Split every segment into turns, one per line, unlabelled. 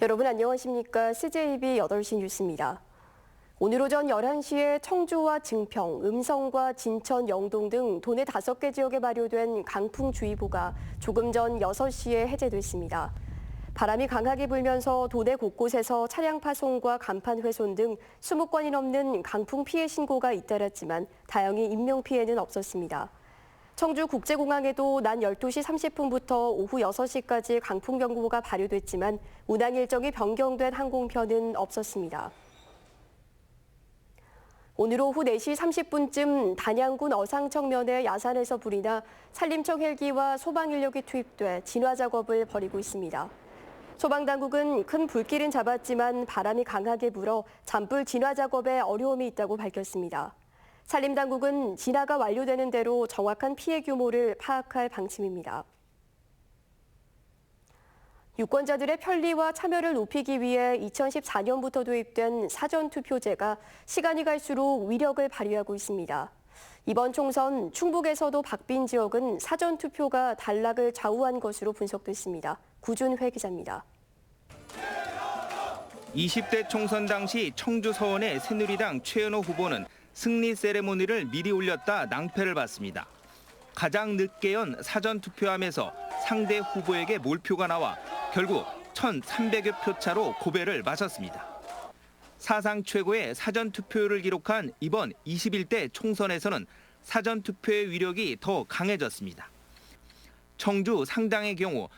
여러분 안녕하십니까? CJB 8시 뉴스입니다. 오늘 오전 11시에 청주와 증평, 음성과 진천, 영동 등 도내 5개 지역에 발효된 강풍주의보가 조금 전 6시에 해제됐습니다. 바람이 강하게 불면서 도내 곳곳에서 차량 파손과 간판 훼손 등 20건이 넘는 강풍 피해 신고가 잇따랐지만 다행히 인명피해는 없었습니다. 청주국제공항에도 낮 12시 30분부터 오후 6시까지 강풍경보가 발효됐지만 운항 일정이 변경된 항공편은 없었습니다. 오늘 오후 4시 30분쯤 단양군 어상청면의 야산에서 불이 나 산림청 헬기와 소방인력이 투입돼 진화 작업을 벌이고 있습니다. 소방당국은 큰 불길은 잡았지만 바람이 강하게 불어 잔불 진화 작업에 어려움이 있다고 밝혔습니다. 산림당국은 진화가 완료되는 대로 정확한 피해 규모를 파악할 방침입니다. 유권자들의 편리와 참여를 높이기 위해 2014년부터 도입된 사전투표제가 시간이 갈수록 위력을 발휘하고 있습니다. 이번 총선 충북에서도 박빈 지역은 사전투표가 단락을 좌우한 것으로 분석됐습니다. 구준회 기자입니다.
20대 총선 당시 청주 서원의 새누리당 최연호 후보는 승리 세레모니를 미리 올렸다 낭패를 봤습니다. 가장 늦게 연 사전투표함에서 상대 후보에게 몰표가 나와 결국 1,300여 표 차로 고배를 마셨습니다. 사상 최고의 사전투표율을 기록한 이번 21대 총선에서는 사전투표의 위력이 더 강해졌습니다. 청주 상당의 경우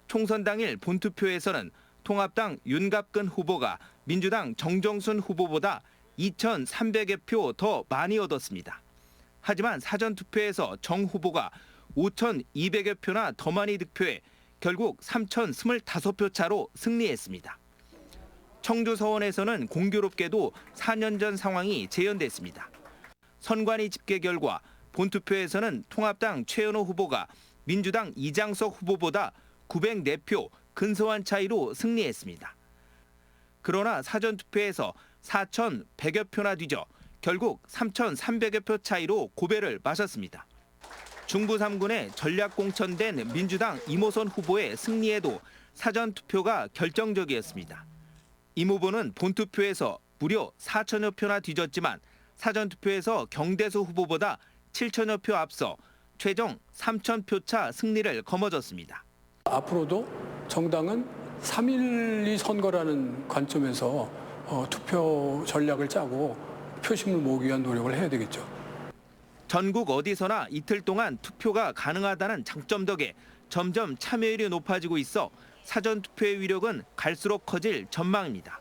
총선 당일 본투표에서는 통합당 윤갑근 후보가 민주당 정정순 후보보다 2,300여 표 더 많이 얻었습니다. 하지만 사전투표에서 정 후보가 5,200여 표나 더 많이 득표해 결국 3,025표 차로 승리했습니다. 청주 서원에서는 공교롭게도 4년 전 상황이 재현됐습니다. 선관위 집계 결과 본투표에서는 통합당 최연호 후보가 민주당 이장석 후보보다 904표 근소한 차이로 승리했습니다. 그러나 사전투표에서 4,100여 표나 뒤져 결국 3,300여 표 차이로 고배를 마셨습니다. 중부 3군에 전략 공천된 민주당 이모선 후보의 승리에도 사전투표가 결정적이었습니다. 임 후보는 본투표에서 무려 4천여 표나 뒤졌지만 사전투표에서 경대수 후보보다 7천여 표 앞서 최종 3,000표 차 승리를 거머쥐었습니다.
앞으로도 정당은 3.12 선거라는 관점에서 투표 전략을 짜고 표심을 모으기 위한 노력을 해야 되겠죠.
전국 어디서나 이틀 동안 투표가 가능하다는 장점 덕에 점점 참여율이 높아지고 있어 사전투표의 위력은 갈수록 커질 전망입니다.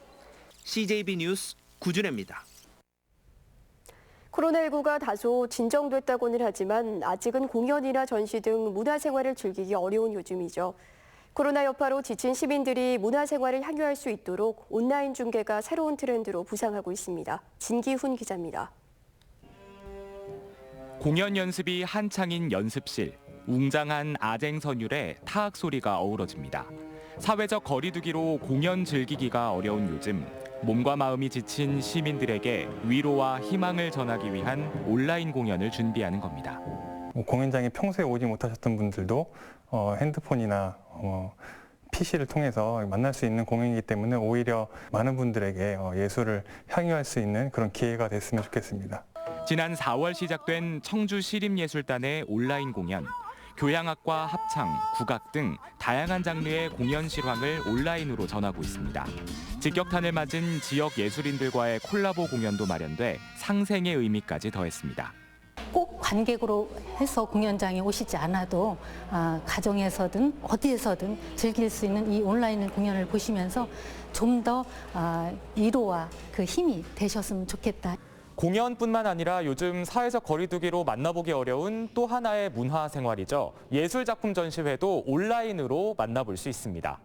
CJB 뉴스 구준혜입니다.
코로나19가 다소 진정됐다고는 하지만 아직은 공연이나 전시 등 문화생활을 즐기기 어려운 요즘이죠. 코로나 여파로 지친 시민들이 문화생활을 향유할 수 있도록 온라인 중계가 새로운 트렌드로 부상하고 있습니다. 진기훈 기자입니다.
공연 연습이 한창인 연습실, 웅장한 아쟁선율에 타악 소리가 어우러집니다. 사회적 거리두기로 공연 즐기기가 어려운 요즘, 몸과 마음이 지친 시민들에게 위로와 희망을 전하기 위한 온라인 공연을 준비하는 겁니다.
공연장에 평소에 오지 못하셨던 분들도 핸드폰이나 PC를 통해서 만날 수 있는 공연이기 때문에 오히려 많은 분들에게 예술을 향유할 수 있는 그런 기회가 됐으면 좋겠습니다.
지난 4월 시작된 청주시립예술단의 온라인 공연. 교향악과 합창, 국악 등 다양한 장르의 공연 실황을 온라인으로 전하고 있습니다. 직격탄을 맞은 지역 예술인들과의 콜라보 공연도 마련돼 상생의 의미까지 더했습니다.
꼭 관객으로 해서 공연장에 오시지 않아도 가정에서든 어디에서든 즐길 수 있는 이 온라인 공연을 보시면서 좀 더 위로와 그 힘이 되셨으면 좋겠다.
공연뿐만 아니라 요즘 사회적 거리두기로 만나보기 어려운 또 하나의 문화 생활이죠. 예술작품 전시회도 온라인으로 만나볼 수 있습니다.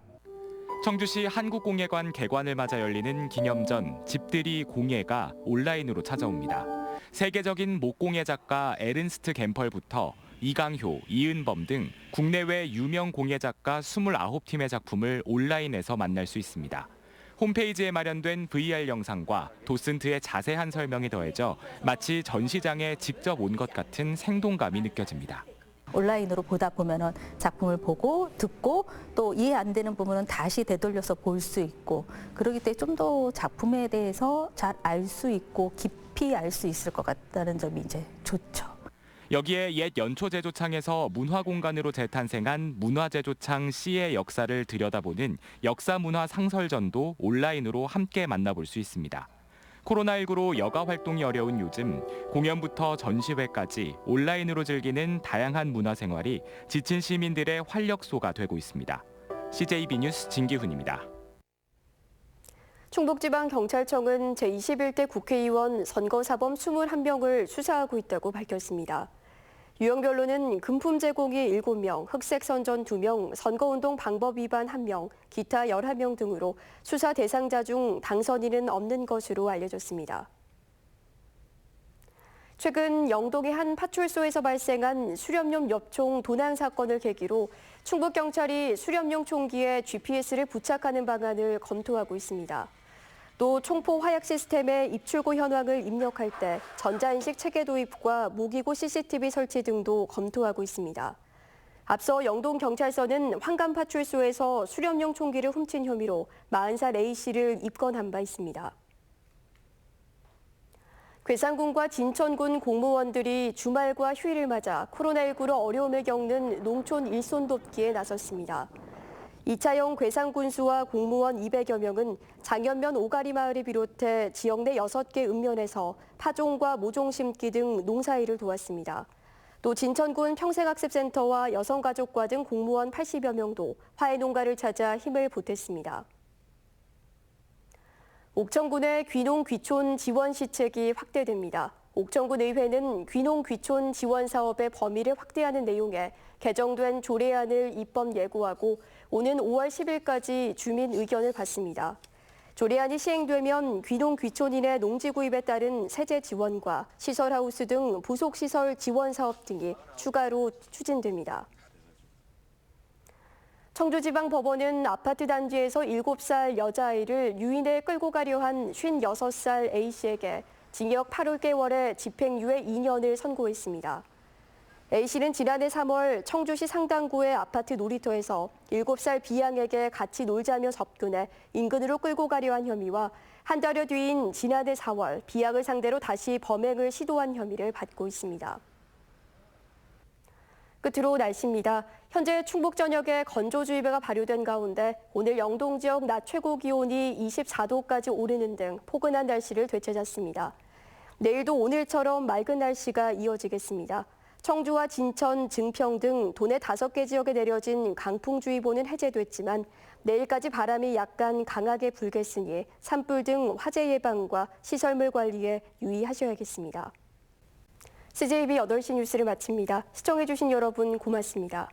청주시 한국공예관 개관을 맞아 열리는 기념전 집들이 공예가 온라인으로 찾아옵니다. 세계적인 목공예 작가 에른스트 갬펄부터 이강효, 이은범 등 국내외 유명 공예 작가 29팀의 작품을 온라인에서 만날 수 있습니다. 홈페이지에 마련된 VR 영상과 도슨트의 자세한 설명이 더해져 마치 전시장에 직접 온 것 같은 생동감이 느껴집니다.
온라인으로 보다 보면은 작품을 보고 듣고 또 이해 안 되는 부분은 다시 되돌려서 볼 수 있고 그러기 때문에 좀 더 작품에 대해서 잘 알 수 있고 깊이 알 수 있을 것 같다는 점이 이제 좋죠.
여기에 옛 연초제조창에서 문화공간으로 재탄생한 문화제조창 C의 역사를 들여다보는 역사문화 상설전도 온라인으로 함께 만나볼 수 있습니다. 코로나19로 여가 활동이 어려운 요즘 공연부터 전시회까지 온라인으로 즐기는 다양한 문화생활이 지친 시민들의 활력소가 되고 있습니다. CJB 뉴스 진기훈입니다.
충북지방경찰청은 제21대 국회의원 선거사범 21명을 수사하고 있다고 밝혔습니다. 유형별로는 금품 제공이 7명, 흑색 선전 2명, 선거운동 방법 위반 1명, 기타 11명 등으로 수사 대상자 중 당선인은 없는 것으로 알려졌습니다. 최근 영동의 한 파출소에서 발생한 수렴용 엽총 도난 사건을 계기로 충북경찰이 수렴용 총기에 GPS를 부착하는 방안을 검토하고 있습니다. 또 총포 화약 시스템의 입출구 현황을 입력할 때 전자인식 체계 도입과 무기고 CCTV 설치 등도 검토하고 있습니다. 앞서 영동경찰서는 황감파출소에서 수렴용 총기를 훔친 혐의로 40살 A씨를 입건한 바 있습니다. 괴산군과 진천군 공무원들이 주말과 휴일을 맞아 코로나19로 어려움을 겪는 농촌 일손 돕기에 나섰습니다. 이차영 괴산군수와 공무원 200여 명은 장현면 오가리 마을을 비롯해 지역 내 6개 읍면에서 파종과 모종 심기 등 농사일을 도왔습니다. 또 진천군 평생학습센터와 여성가족과 등 공무원 80여 명도 화훼 농가를 찾아 힘을 보탰습니다. 옥천군의 귀농 귀촌 지원 시책이 확대됩니다. 옥천군 의회는 귀농 귀촌 지원 사업의 범위를 확대하는 내용의 개정된 조례안을 입법 예고하고 오는 5월 10일까지 주민 의견을 받습니다. 조례안이 시행되면 귀농 귀촌인의 농지 구입에 따른 세제 지원과 시설하우스 등 부속시설 지원 사업 등이 추가로 추진됩니다. 청주지방법원은 아파트 단지에서 7살 여자아이를 유인해 끌고 가려 한 56살 A씨에게 징역 8개월에 집행유예 2년을 선고했습니다. A씨는 지난해 3월 청주시 상당구의 아파트 놀이터에서 7살 B양에게 같이 놀자며 접근해 인근으로 끌고 가려 한 혐의와 한 달여 뒤인 지난해 4월 B양을 상대로 다시 범행을 시도한 혐의를 받고 있습니다. 끝으로 날씨입니다. 현재 충북 전역에 건조주의보가 발효된 가운데 오늘 영동 지역 낮 최고 기온이 24도까지 오르는 등 포근한 날씨를 되찾았습니다. 내일도 오늘처럼 맑은 날씨가 이어지겠습니다. 청주와 진천, 증평 등 도내 5개 지역에 내려진 강풍주의보는 해제됐지만 내일까지 바람이 약간 강하게 불겠으니 산불 등 화재 예방과 시설물 관리에 유의하셔야겠습니다. CJB 8시 뉴스를 마칩니다. 시청해주신 여러분 고맙습니다.